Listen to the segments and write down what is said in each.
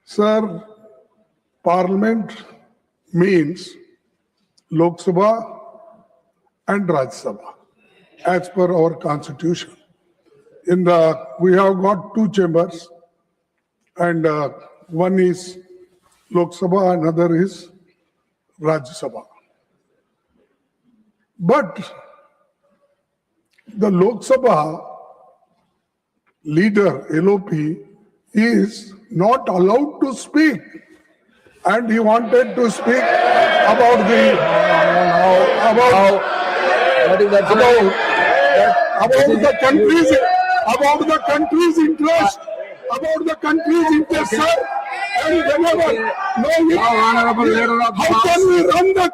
Sir, Parliament means Lok Sabha and Rajya Sabha, as per our constitution. We have got two chambers, and one is Lok Sabha, another is Rajya Sabha. But the Lok Sabha leader, LOP, is not allowed to speak. And he wanted to speak about the country's interest, sir. And whenever, how can we run that?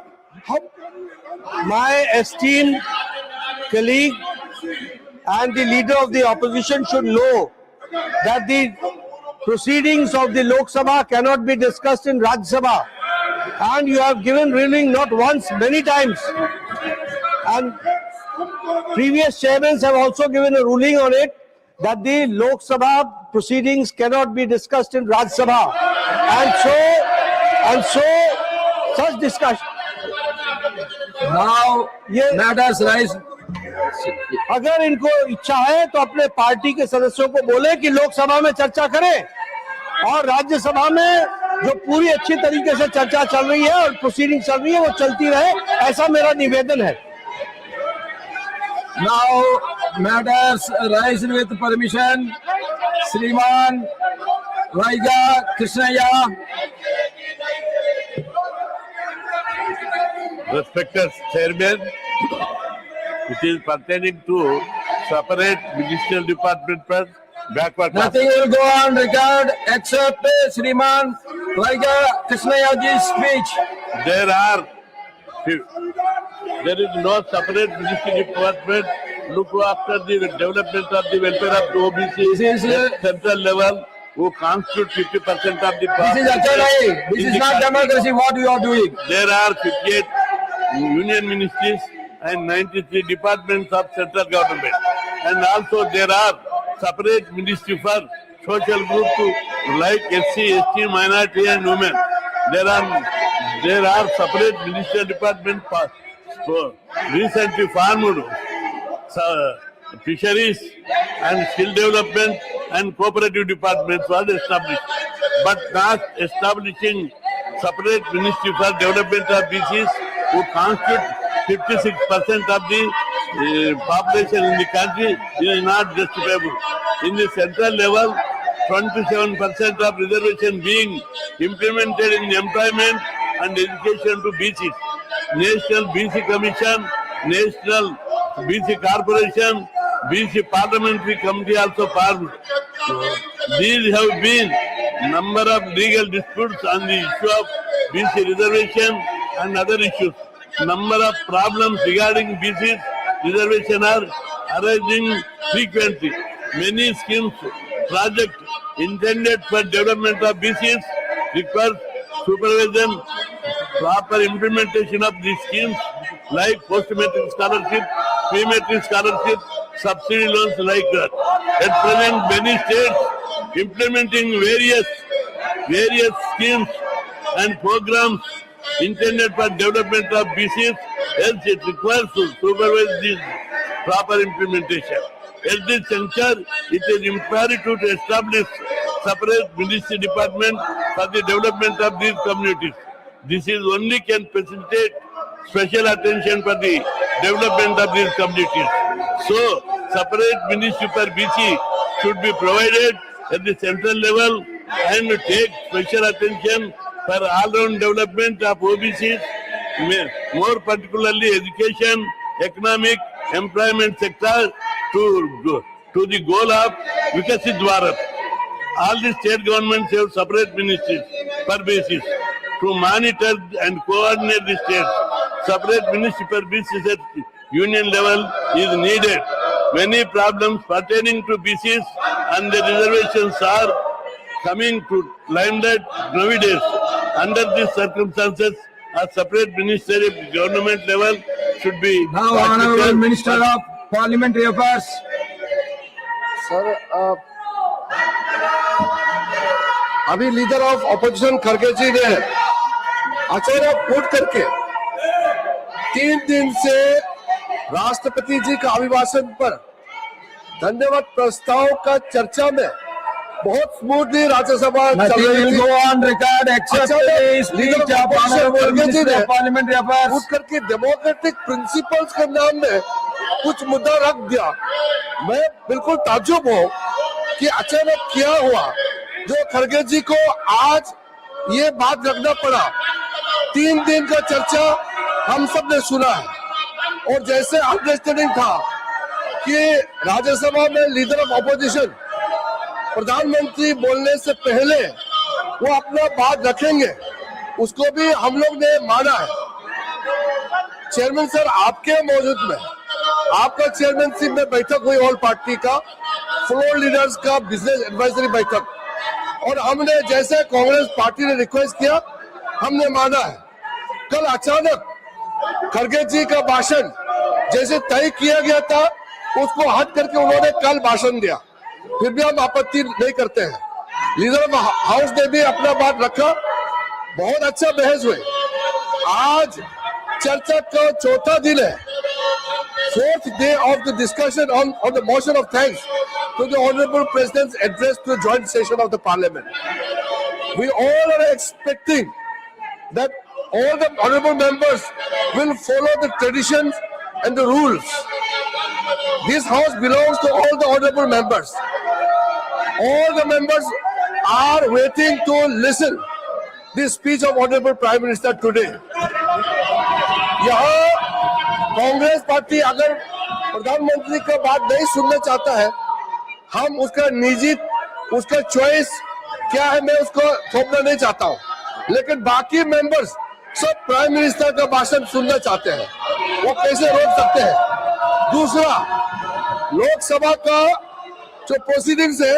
My esteemed colleague and the leader of the opposition should know that the proceedings of the Lok Sabha cannot be discussed in Rajya Sabha. And you have given ruling not once, many times. And previous chairmen have also given a ruling on it that the Lok Sabha proceedings cannot be discussed in Rajya Sabha. And so such discussion. Now, matters rise. अगर इनको इच्छा है तो अपने party के सदस्यों को बोले कि लोकसभा में चर्चा करें और राज्यसभा में जो पूरी अच्छी तरीके से चर्चा चल रही है और प्रोसीडिंग चल रही है वो चलती रहे, ऐसा मेरा निवेदन है. Now, matters rise with permission. Shriman Raiga Krishnaya. Respected Chairman, it is pertaining to separate ministerial department for backward class. Nothing will go on record except Shriman Raiga Krishnayaji's speech. There is no separate ministerial department look after the development of the welfare of the OBC at central level who constitute 50% of the This is HLI. This is not democracy. What you are doing? There are 58 union ministries and 93 departments of central government. And also there are separate ministry for social group like SC, ST, minority and women. There are separate ministerial departments for recently farmed fisheries and skill development and cooperative departments were established. But not establishing separate ministry for development of BCs who constitute 56% of the population in the country is not justifiable. In the central level, 27% of reservation being implemented in employment and education to BCs. National BC Commission, National BC Corporation, BC Parliamentary Committee also formed. These have been number of legal disputes on the issue of BC reservation and other issues. Number of problems regarding BC reservation are arising frequently. Many schemes, projects intended for development of BCs require supervision, proper implementation of these schemes like post-matric scholarship, pre-matric scholarship, subsidy loans like that. At present, many states implementing various schemes and programs intended for development of BCs, hence it requires to supervise this proper implementation. At this juncture, it is imperative to establish separate ministry department for the development of these communities. This is only can facilitate special attention for the development of these communities. So, separate ministry for BC should be provided at the central level and take special attention for all-round development of OBCs, more particularly education, economic, employment sector to the goal of Vikasit Bharat. All the state governments have separate ministries per basis to monitor and coordinate the states. Separate ministry per basis at union level is needed. Many problems pertaining to BCs and the reservations are coming to limelight nowadays. Under these circumstances, a separate ministry at government level should be. Now, Honorable Minister of Parliamentary Affairs. Sir, अभी leader of opposition खड़गे जी ने अचानक उठ करके 3 दिन से राष्ट्रपति जी का अभिभाषण पर धन्यवाद प्रस्ताव का चर्चा में बहुत स्मूथली राज्यसभा चल रही थी। go on record except the speech of honorable Minister of Parliamentary Affairs. उठ करके डेमोक्रेटिक प्रिंसिपल्स के नाम में कुछ मुद्दा रख दिया। मैं बिल्कुल ताज्जुब हूँ कि अचानक क्या हुआ जो खड़गे जी को आज ये बात रखना पड़ा। 3 दिन का चर्चा हम सब ने सुना है और जैसे अंडरस्टैंडिंग था कि राज्यसभा में लीडर ऑफ ऑपोजिशन प्रधानमंत्री बोलने से पहले वो अपना बात रखेंगे, उसको भी हम लोग ने माना है। चेयरमैन सर, आपके मौजूद में आपका चेयरमैनशिप में बैठक हुई ऑल पार्टी का, फ्लोर लीडर्स का बिजनेस एडवाइजरी बैठक, और हमने जैसे कांग्रेस पार्टी ने रिक्वेस्ट किया हमने माना है। कल अचानक खड़गे जी का भाषण जैसे तय किया गया था उसको हट करके उन्होंने कल भाषण दिया, फिर भी हम आपत्ति नहीं करते हैं। लीडर ऑफ हाउस ने भी अपना बात रखा, बहुत अच्छा बहस हुए। आज चर्चा का चौथा दिन है, 4th day of the discussion on the motion of thanks to the Honorable President's address to the joint session of the Parliament. We all are expecting that all the honorable members will follow the traditions and the rules. This house belongs to all the honorable members. All the members are waiting to listen the speech of Honorable Prime Minister today. यहाँ Congress party अगर प्रधानमंत्री का बात नहीं सुनना चाहता है, हम उसका निजी उसका चॉइस क्या है मैं उसको थोपना नहीं चाहता हूँ, लेकिन बाकी मेंबर्स सब प्राइम मिनिस्टर का भाषण सुनना चाहते हैं, वो कैसे रोक सकते हैं। दूसरा, लोकसभा का जो प्रोसीडिंग्स है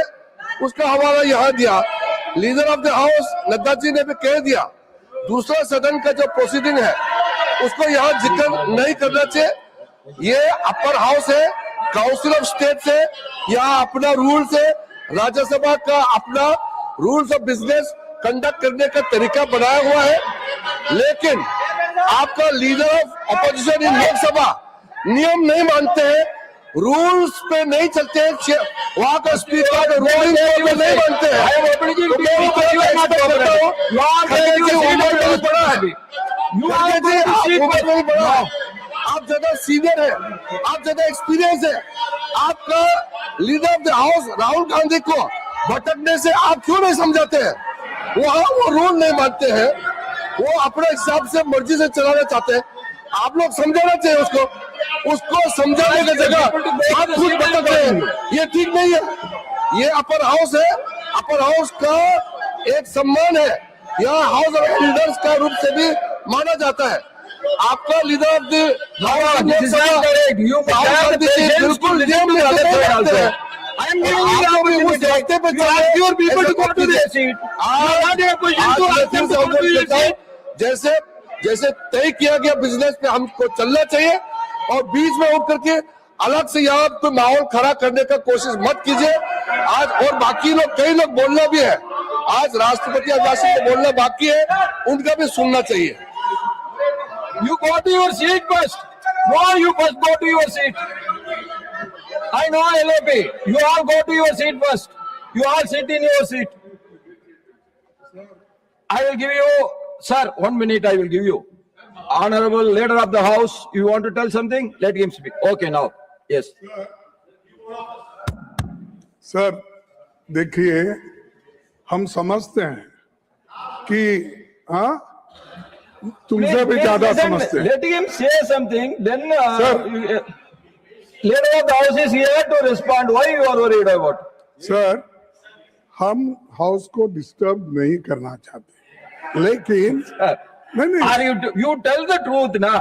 उसका हवाला यहाँ दिया, leader of the house Nadda ji ने भी कह दिया दूसरा सदन का जो प्रोसीडिंग है उसको यहाँ जिक्र नहीं करना चाहिए। ये अपर हाउस है, काउंसिल ऑफ स्टेट है, यहाँ अपना रूल्स है, राज्यसभा का अपना रूल्स ऑफ बिजनेस कंडक्ट करने का तरीका बनाया हुआ है, लेकिन आपका leader of opposition in Lok Sabha नियम नहीं मानते हैं, रूल्स पे नहीं चलते हैं, वहाँ का स्पीकर रूलिंग पे नहीं मानते हैं। आप ज्यादा सीनियर है, आप ज्यादा एक्सपीरियंस है, आपका leader of the house Rahul Gandhi को भटकने से आप क्यों नहीं समझाते हैं? वहाँ वो रूल नहीं मानते हैं, वो अपने हिसाब से मर्जी से चलाना चाहते हैं। आप लोग समझाना चाहिए उसको समझाने की जगह आप खुद भटक रहे हैं, ये ठीक नहीं है। ये अपर हाउस है, अपर हाउस का एक सम्मान है, यहाँ हाउस ऑफ लीडर्स का रूप से भी माना जाता है। आपका लीडर ऑफ द हाउस बिल्कुल नियम में रहते हैं। जैसे जैसे तय किया गया बिजनेस पे हमको चलना चाहिए, और बीच में उठ करके अलग से यहाँ पे माहौल खड़ा करने का कोशिश मत कीजिए। आज और बाकी लोग कई लोग बोलना भी है, आज राष्ट्रपति अभिभाषण को बोलना बाकी है, उनका भी सुनना चाहिए। You go to your seat first. No, you first go to your seat. I know LAP. You all go to your seat first. You all sit in your seat. I will give you, sir, 1 minute I will give you. Honorable leader of the house, you want to tell something? Let him speak. Okay, now. Yes. Sir देखिए, हम समझते हैं कि हाँ तुमसे भी ज्यादा समझते हैं। Let him say something. Then Sir. leader of the house is here to respond. Why you are worried about? Sir, हम हाउस को डिस्टर्ब नहीं करना चाहते, लेकिन नहीं Are you tell the truth ना?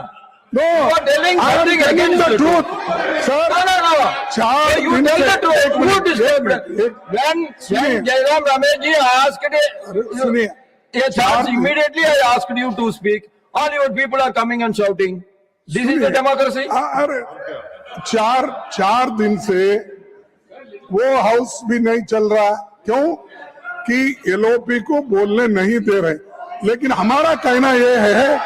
No You are telling something against the truth. Sir No. चार You दिन tell से the truth. Who एक disturbed? मिनट, When सुनिए। Jairam Rameshji asked, सुनिए, yes, immediately I asked you to speak. All your people are coming and shouting. This is the democracy. अरे चार दिन से वो हाउस भी नहीं चल रहा, क्यों? कि एलओपी को बोलने नहीं दे रहे, लेकिन हमारा कहना यह है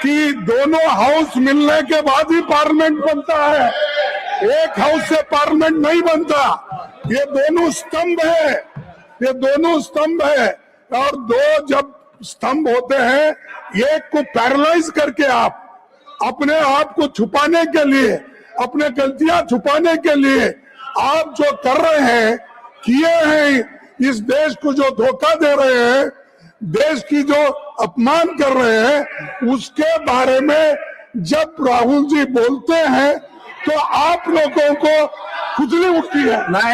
कि दोनों हाउस मिलने के बाद ही पार्लियामेंट बनता है, एक हाउस से पार्लियामेंट नहीं बनता। ये दोनों स्तंभ है, ये दोनों स्तंभ है, और दो जब स्तंभ होते हैं, एक को पैरालाइज करके आप अपने आप को छुपाने के लिए, अपने गलतियां छुपाने के लिए आप जो कर रहे हैं, किए हैं, इस देश को जो धोखा दे रहे हैं, देश की जो अपमान कर रहे हैं, उसके बारे में जब राहुल जी बोलते हैं तो आप लोगों को खुजली उठती है। नहीं।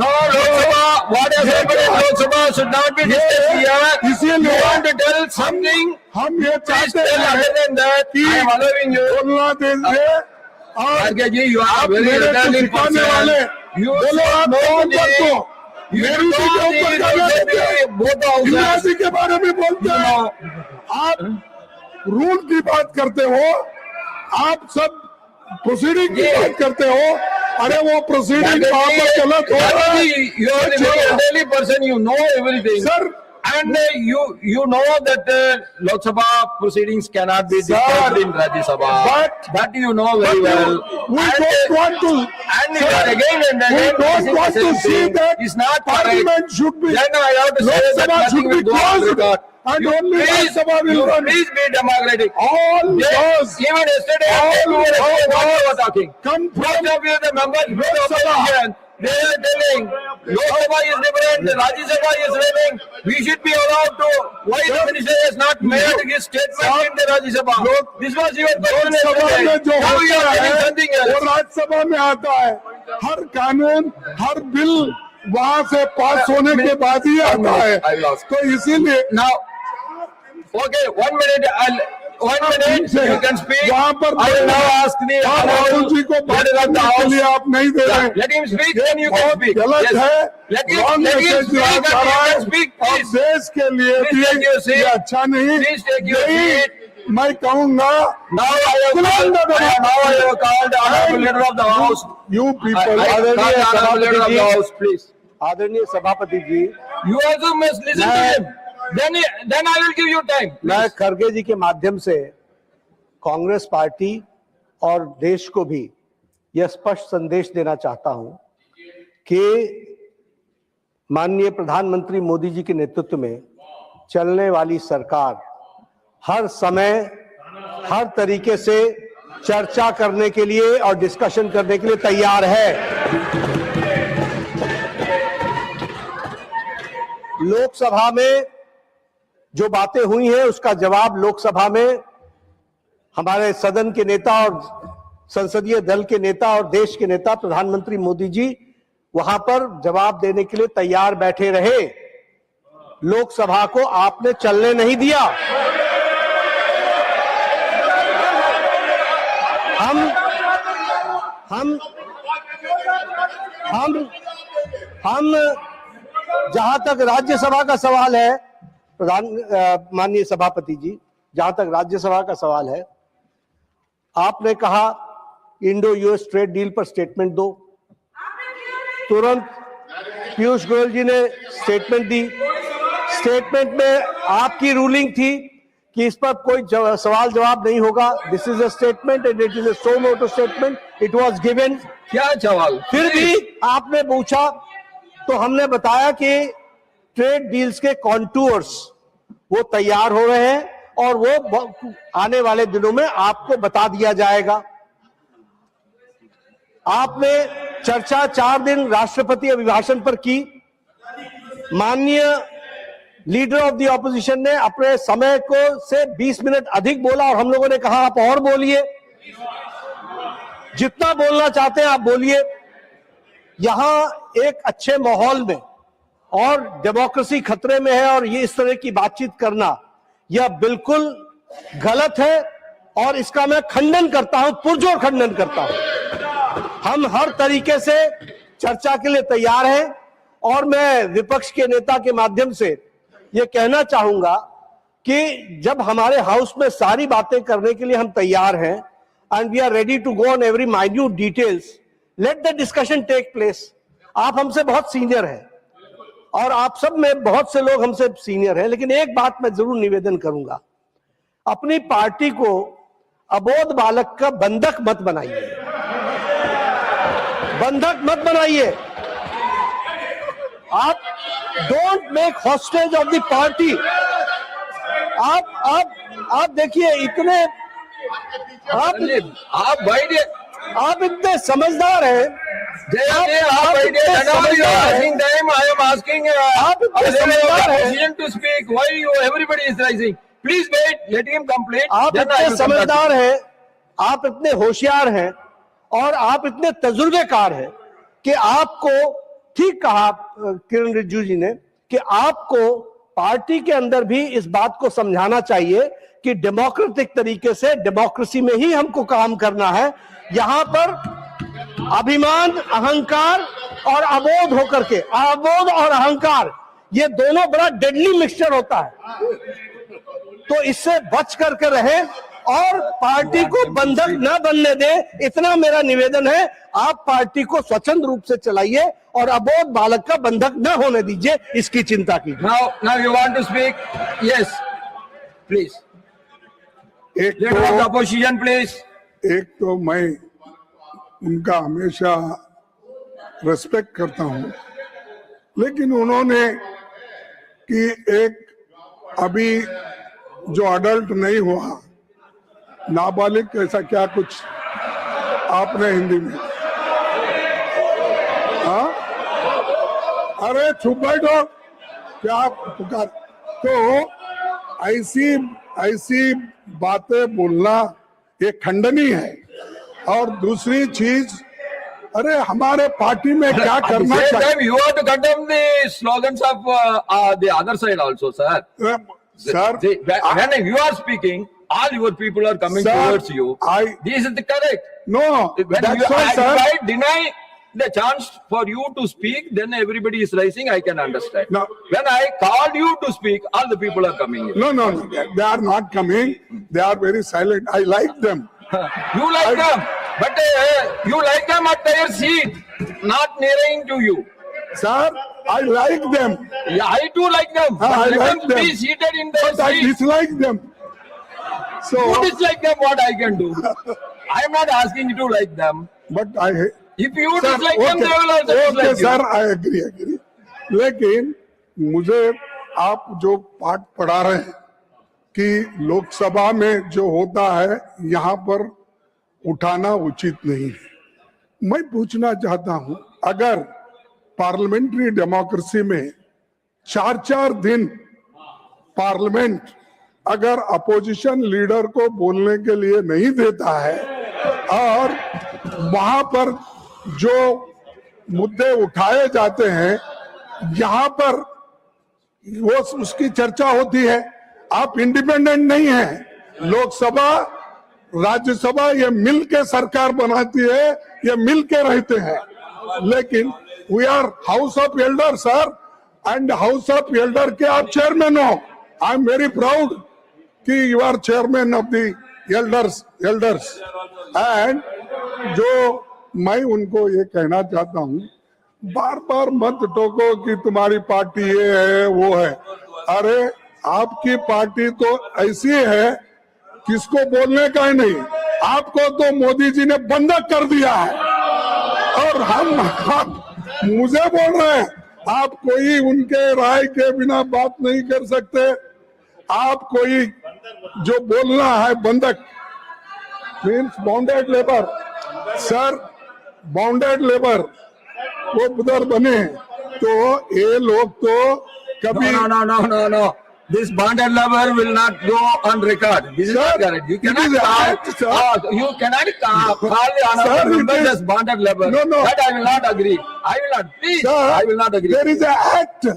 No, Lok Sabha, what has happened in Lok Sabha should not be discussed here. इसीलिए You want to tell something? हम ये Please चाहते tell हैं other than that. कि I am allowing you. बोलना दीजिए, और Kharge ji, you are आप very मेरे को elderly सिखाने person. वाले You बोलो, should आप know कौन the- करते हो? You मेरी should जी के know ऊपर the क्या कहते हैं? university, both houses. इंदिराजी के बारे में बोलते हैं, आप रूल की बात करते हो, आप सब प्रोसीडिंग की बात करते हो। अरे वो प्रोसीडिंग वहां पर गलत हो रहा है। You are a very elderly person. You know everything. Sir, And you know that Lok Sabha proceedings cannot be discussed in Rajya Sabha. But- that you know very well. we And- don't want to, And you sir, are again and we again don't raising want the to same see thing. that It's not correct. Parliament should be, Then I have to say Lok that Sabha nothing should be will go on closed, record. and You only Lok please- Sabha will you run. please be democratic. all those Even yesterday, all we were those what you were talking. come Most from of you, the members of the Lok Sabha. opposition, they are telling Lok Sabha is different, Rajya Sabha is running. We should be allowed to. Why the minister has not made his statement in the Rajya Sabha? This was your question Lok Sabha में yesterday. जो Now you होता are telling है something वो else. Rajya Sabha में आता है। हर कानून, हर bill वहाँ से पास होने के बाद ही आता है। I lost. तो इसीलिए Now, okay, 1 minute. One minute, you can speak. वहाँ पर I will now ask the आप राहुल जी को बात Leader of the करने के लिए House. आप नहीं दे रहे। Let him speak, ये then you can बहुत speak. गलत Yes. है, Let him Wrong speak, message दिया and जा you रहा है, can speak, और please. देश के लिए Please take your भी seat. ये अच्छा नहीं। Please take your यही seat. मैं कहूँगा, Now I have called the honorable leader of the house. you people, I call the honorable leader of the house, please. आदरणीय सभापति जी, You also must listen to him. Then I will give you time. मैं खरगे जी के माध्यम से Congress party और देश को भी यह स्पष्ट संदेश देना चाहता हूं कि माननीय प्रधानमंत्री मोदी जी के नेतृत्व में चलने वाली सरकार हर समय हर तरीके से चर्चा करने के लिए और डिस्कशन करने के लिए तैयार है। लोकसभा में जो बातें हुई हैं उसका जवाब लोकसभा में हमारे सदन के नेता और संसदीय दल के नेता और देश के नेता प्रधानमंत्री मोदी जी वहां पर जवाब देने के लिए तैयार बैठे रहे। लोकसभा को आपने चलने नहीं दिया। हम जहां तक राज्यसभा का सवाल है, माननीय सभापति जी, जहां तक राज्यसभा का सवाल है, आपने कहा इंडो यूएस ट्रेड डील पर स्टेटमेंट दो। तुरंत पीयूष गोयल जी ने स्टेटमेंट दी। स्टेटमेंट में आपकी रूलिंग थी कि इस पर कोई सवाल जवाब नहीं होगा। This is a statement and it is a suo motu statement, it was given. क्या सवाल? फिर भी आपने पूछा तो हमने बताया कि ट्रेड डील्स के कॉन्टूर्स वो तैयार हो रहे हैं और वो आने वाले दिनों में आपको बता दिया जाएगा। आपने चर्चा 4 दिन राष्ट्रपति अभिभाषण पर की। माननीय लीडर ऑफ द ऑपोजिशन ने अपने समय को से 20 मिनट अधिक बोला और हम लोगों ने कहा आप और बोलिए, जितना बोलना चाहते हैं आप बोलिए। यहां एक अच्छे माहौल में और डेमोक्रेसी खतरे में है और ये इस तरह की बातचीत करना यह बिल्कुल गलत है और इसका मैं खंडन करता हूं, पुरजोर खंडन करता हूं। हम हर तरीके से चर्चा के लिए तैयार हैं और मैं विपक्ष के नेता के माध्यम से यह कहना चाहूंगा कि जब हमारे हाउस में सारी बातें करने के लिए हम तैयार हैं and we are ready to go on every minute details, let the discussion take place. आप हमसे बहुत सीनियर हैं और आप सब में बहुत से लोग हमसे सीनियर हैं, लेकिन एक बात मैं जरूर निवेदन करूंगा, अपनी पार्टी को अबोध बालक का बंधक मत बनाइए, बंधक मत बनाइए। आप don't make hostage of the party. आप देखिए, इतने आप इतने समझदार हैं, आप इतने समझदार हैं, आप इतने होशियार हैं और आप इतने तजुर्बेकार हैं कि आपको, ठीक कहा किरण रिजिजू जी ने, कि आपको पार्टी के अंदर भी इस बात को समझाना चाहिए कि डेमोक्रेटिक तरीके से, डेमोक्रेसी में ही हमको काम करना है। यहां पर अभिमान, अहंकार और अबोध होकर के, अबोध और अहंकार, ये दोनों बड़ा डेडली मिक्सचर होता है। तो इससे बच करके रहें और पार्टी को बंधक न बनने दें, इतना मेरा निवेदन है। आप पार्टी को स्वतंत्र रूप से चलाइए और अबोध बालक का बंधक न होने दीजिए, इसकी चिंता कीजिए। Now you want to speak? Yes, please. एक Leader of the opposition, please. तो मैं उनका हमेशा रेस्पेक्ट करता हूं, लेकिन उन्होंने कि एक अभी जो अडल्ट नहीं हुआ, नाबालिग ऐसा क्या कुछ आपने हिंदी में, हाँ, अरे चुप बैठो, क्या पुकार। तो ऐसी बातें बोलना ये खंडनीय है। और दूसरी चीज, अरे हमारे पार्टी में क्या करना चाहिए। You have to condemn the slogans of the other side also, sir. Sir, When you are speaking, all your people are coming Sir, towards you. This is the correct. No, When that's you, why, sir. if I deny the chance for you to speak, then everybody is rising. I can understand. No. When I called you to speak, all the people are coming in. No, they are not coming. They are very silent. I like them. You like them, but you like them at their seat, not nearing to you. Sir, I like them. Yeah, I too like them. But I let like them be them. seated in their But I seats. dislike them. So, You dislike them, what I can do? I am not asking you to like them. but I, If you sir, dislike them, they will also okay, dislike you. sir, I agree. लेकिन मुझे आप जो पाठ पढ़ा रहे हैं कि लोकसभा में जो होता है यहाँ पर उठाना उचित नहीं है। मैं पूछना चाहता हूं, अगर पार्लियामेंट्री डेमोक्रेसी में 4-4 दिन पार्लियामेंट अगर अपोजिशन लीडर को बोलने के लिए नहीं देता है और वहां पर जो मुद्दे उठाए जाते हैं यहाँ पर वो उसकी चर्चा होती है, आप इंडिपेंडेंट नहीं हैं। लोकसभा, राज्यसभा ये मिल के सरकार बनाती है, ये मिल के रहते हैं। लेकिन we are house of elder sir, and house of elder के आप चेयरमैन हो। आई एम वेरी प्राउड कि you are chairman of the elders. And जो मैं उनको ये कहना चाहता हूँ, बार बार मत टोको कि तुम्हारी पार्टी ये है वो है। अरे आपकी पार्टी तो ऐसी है किसको बोलने का ही नहीं। आपको तो मोदी जी ने बंधक कर दिया है और हम मुझे बोल रहे हैं आप कोई उनके राय के बिना बात नहीं कर सकते। आप कोई जो बोलना है बंधक means bounded labour. Sir bounded labour वो उधर बने तो ये लोग तो कभी No. This bonded lover will not go on record. This is Sir, not correct. You it is cannot a act, sir. you cannot call the Sir, honorable it members is- as bonded lover. No. That I will not agree. I will not. Please, Sir, I will not agree. there is a act,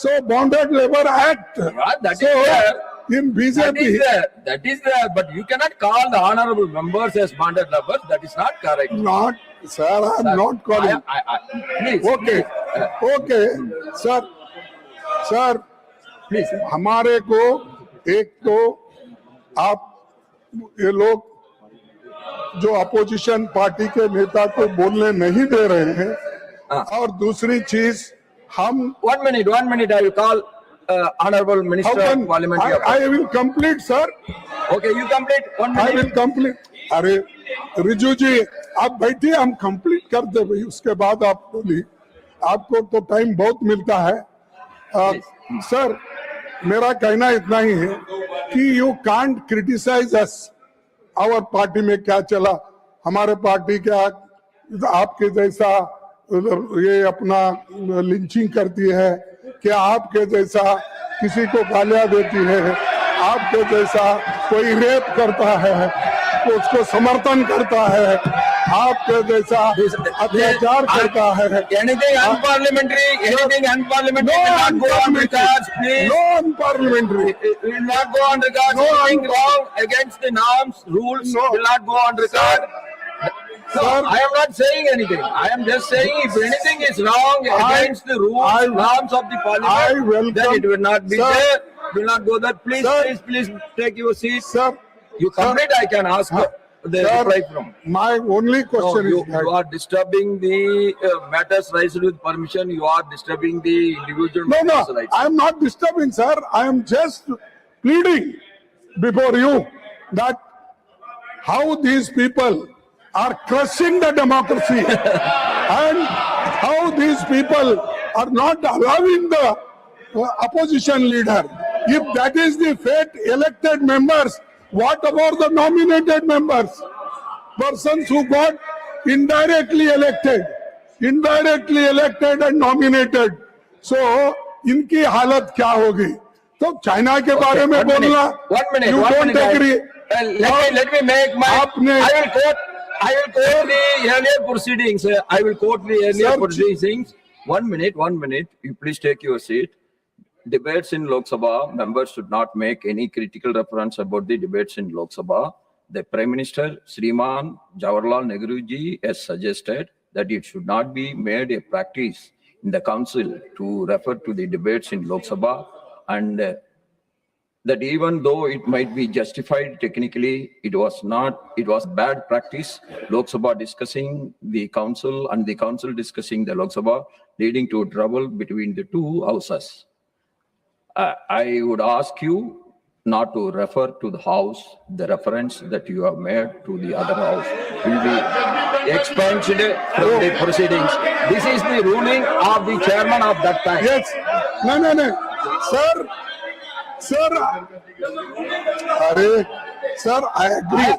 so bonded labor act. That is So there. in That is BJP, there. That is there. But you cannot call the honorable members as bonded lovers. That is not correct. not sir, I am not calling. Please. Okay, okay, sir, Please. हमारे को एक तो आप ये लोग जो opposition party के नेता को बोलने नहीं दे रहे हैं हाँ। और दूसरी चीज हम 1 minute. I will call Honorable how Minister can of Parliamentary Affairs. I will complete, sir. Okay, you complete 1 I minute. will complete. अरे रिजू जी आप बैठिए, हम कंप्लीट कर दे भाई, उसके बाद आप बोलिए, आपको तो टाइम बहुत मिलता है। सर मेरा कहना इतना ही है कि you can't criticise us, our party में क्या चला, हमारे पार्टी क्या आपके जैसा ये अपना लिंचिंग करती है, क्या आपके जैसा किसी को गालियां देती है, आपके जैसा कोई रेप करता है तो उसको समर्थन करता है, आपके जैसा अत्याचार करता है। Anything unparliamentary, will not go on records, please. No unparliamentary. Will not go on record. No, Anything wrong against the norms, rules, No. will not go on record. No, Sir. I am not saying anything. I am just saying if anything is wrong against the rules, norms of the I parliament, welcome- then it will not be Sir. there. Will not go there. Please, Sir. please take your seat. Sir, You complete. I can ask the sir, reply from. my only No, question you, is that you are disturbing the matters raised with permission. You are disturbing the individual no, matters rights. I am not disturbing, sir. I am just pleading before you that how these people are crushing the democracy and how these people are not allowing the opposition leader. If that is the fate, elected members, what about the nominated members? Persons who got indirectly elected and nominated. So, इनकी हालत क्या होगी? तो China के बारे में बोलना, you don't agree. Let me make my. आपने- I will quote the earlier proceedings. I will quote the earlier Sir, proceedings. 1 minute. You please take your seat. Debates in Lok Sabha, members should not make any critical reference about the debates in Lok Sabha. The Prime Minister, Sriman Jawaharlal Nehru ji, has suggested that it should not be made a practice in the council to refer to the debates in Lok Sabha, and that even though it might be justified technically, it was bad practice. Lok Sabha discussing the council and the council discussing the Lok Sabha, leading to trouble between the two houses. I would ask you not to refer to the house. The reference that you have made to the other house will be expunged from the proceedings. This is the ruling of the chairman of that time. Yes. No. Sir, sir, I agree.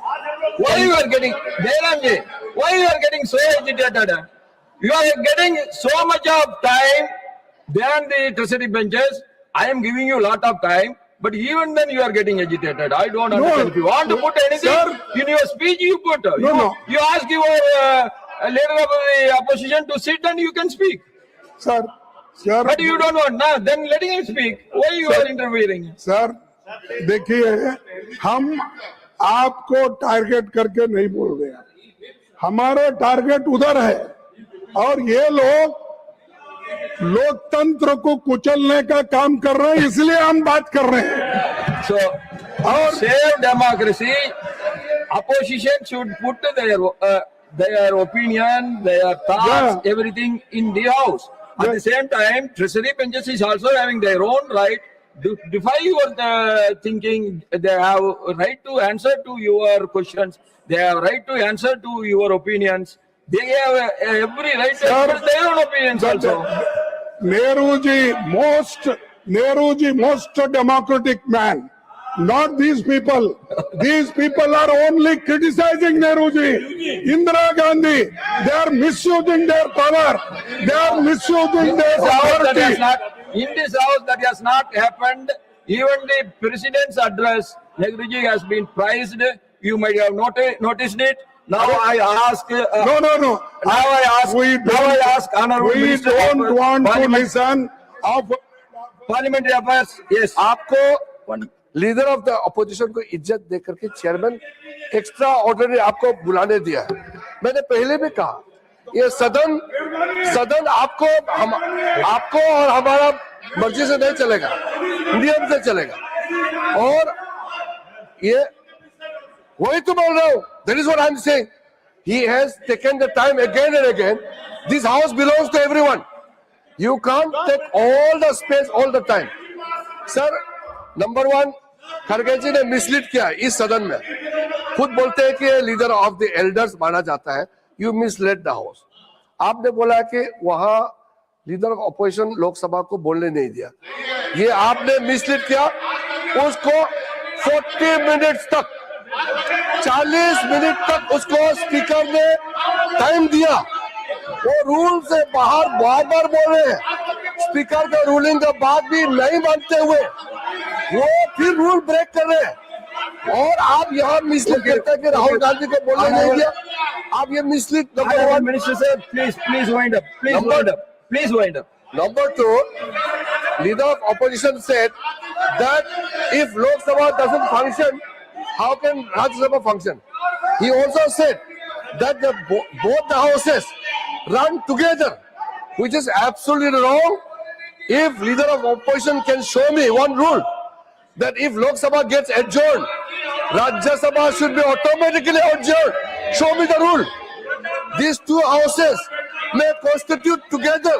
Why you are getting, Jairamji, why you are getting so agitated? You are getting so much of time than the treasury benches. I am giving you a lot of time, but even then you are getting agitated. I don't understand. If you want to put anything Sir. in your speech, you put. No. You ask your leader of the opposition to sit and you can speak. Sir, But you don't want. Nah, then letting him speak. Why you are interfering? Sir देखिए, हम आपको target करके नहीं बोल रहे हैं, हमारा target उधर है और ये लोग लोकतंत्र को कुचलने का काम कर रहे हैं, इसलिए हम बात कर रहे हैं। So, और save democracy. Opposition should put their opinion, their thoughts, everything in the house. At the same time, treasury benches is also having their own right to defy your thinking. They have a right to answer to your questions. They have a right to answer to your opinions. They have every right to express their own opinions also. Nehru ji, most democratic man. Not these people. These people are only criticizing Nehru ji. Indira Gandhi, they are misusing their power. They are misusing their authority. In this house, that has not happened. Even the president's address, Nehru ji has been praised. You might have noticed it. Now I ask. No. Now I ask Honorable We Minister don't of want to Parliament- listen of Parliamentary Affairs. Yes. आपको leader of the opposition को इज्जत दे करके chairman extra ordinary आपको बुलाने दिया है। मैंने पहले भी कहा, ये सदन आपको और हमारा मर्जी से नहीं चलेगा, नियम से चलेगा। और ये वही तो बोल रहा हूँ, that is what I am saying. He has taken the time again and again. This house belongs to everyone. You can't take all the space all the time. Sir, number one, खड़गे जी ने mislead किया है इस सदन में. खुद बोलते हैं कि लीडर ऑफ द एल्डर्स माना जाता है. You misled the house. आपने बोला कि वहां लीडर ऑफ ऑपोजिशन लोकसभा को बोलने नहीं दिया. ये आपने मिसलीड किया. उसको 40 मिनट्स तक 40 मिनट तक उसको स्पीकर ने टाइम दिया. वो रूल से बाहर बार बोल रहे हैं. स्पीकर का रूलिंग के बाद भी नहीं मानते हुए वो फिर रूल ब्रेक कर रहे हैं. और आप यहाँ मिसलीड करते हैं कि राहुल गांधी को बोलने नहीं दिया. आप ये mislead. Number one. Minister said, please wind up. Please wind up. Number two, leader of opposition said that if Lok Sabha doesn't function, how can Rajya Sabha function? He also said that both the houses run together, which is absolutely wrong. If leader of opposition can show me one rule that if Lok Sabha gets adjourned, Rajya Sabha should be automatically adjourned. Show me the rule. These two houses may constitute together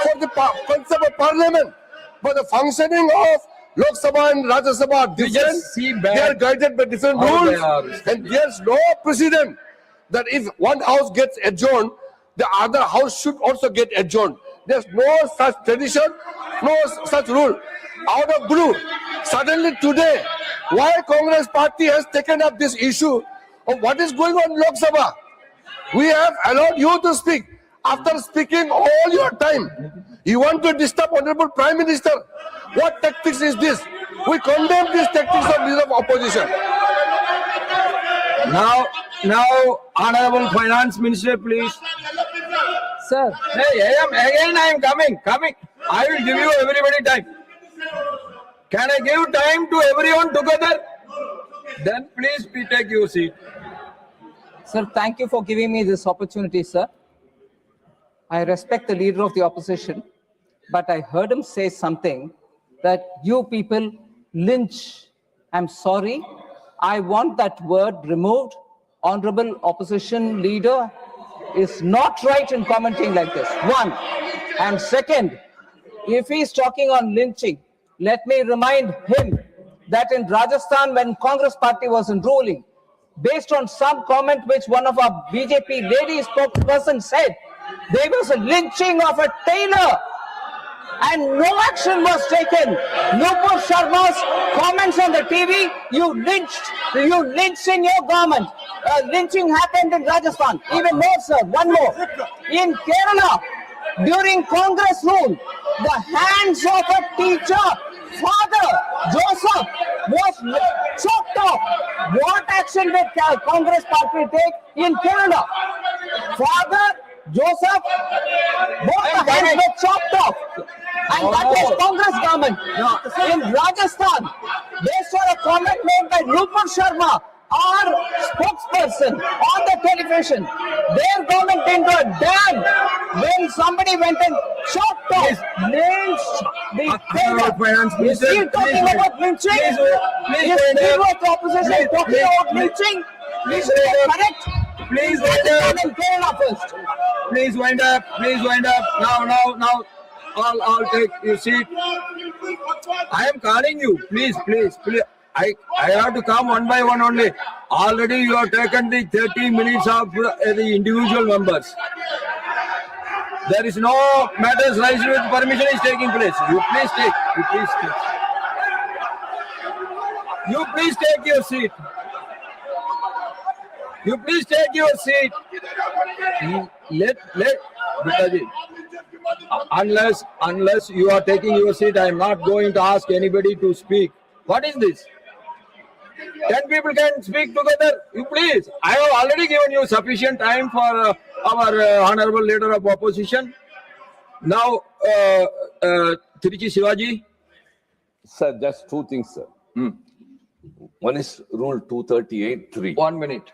for the concept of parliament, but the functioning of Lok Sabha and Rajya Sabha are different. just see back They are guided by different how they rules, are. and there's no precedent that if one house gets adjourned, the other house should also get adjourned. There's no such tradition, no such rule. Out of blue, suddenly today, why Congress party has taken up this issue of what is going on in Lok Sabha? We have allowed you to speak. After speaking all your time, you want to disturb Honorable Prime Minister. What tactics is this? We condemn these tactics of leader of opposition. Now, Honorable Finance Minister, please. Sir, Hey, I am coming. I will give you everybody time. Can I give time to everyone together? Then please take your seat. sir, thank you for giving me this opportunity, sir. I respect the leader of the opposition, but I heard him say something that you people lynch. I'm sorry. I want that word removed. Honorable opposition leader is not right in commenting like this. One. And second, if he's talking on lynching, let me remind him that in Rajasthan, when Congress party was in ruling, based on some comment which one of our BJP lady spokesperson said, there was a lynching of a tailor and no action was taken. Nupur Sharma's comments on the TV, you lynched in your government. Lynching happened in Rajasthan. Even more, sir, one more. In Kerala, during Congress rule, the hands of a teacher, Father Joseph, was chopped off. What action did Congress party take in Kerala? Father Joseph, both the hands were chopped off. And that was Congress government. In Rajasthan, based on a comment made by Nupur Sharma, our spokesperson on the television, their government into a dam when somebody went and chopped off, lynched the tailor. Is he talking about lynching? Is leader of the opposition talking about lynching? Is that correct? Please wind up. In Kerala first. Please wind up. Now. I'll take your seat. I am calling you. Please. I have to come one by one only. Already you have taken the 30 minutes of the individual members. There is no matters raised with permission is taking place. You please take your seat. You please take your seat. Let Bitaji. Unless you are taking your seat, I am not going to ask anybody to speak. What is this? 10 people can speak together. You please. I have already given you sufficient time for our honorable leader of opposition. Now, Tiruchi Shivaji. Sir, just two things, sir. One is Rule 238(3). 1 minute.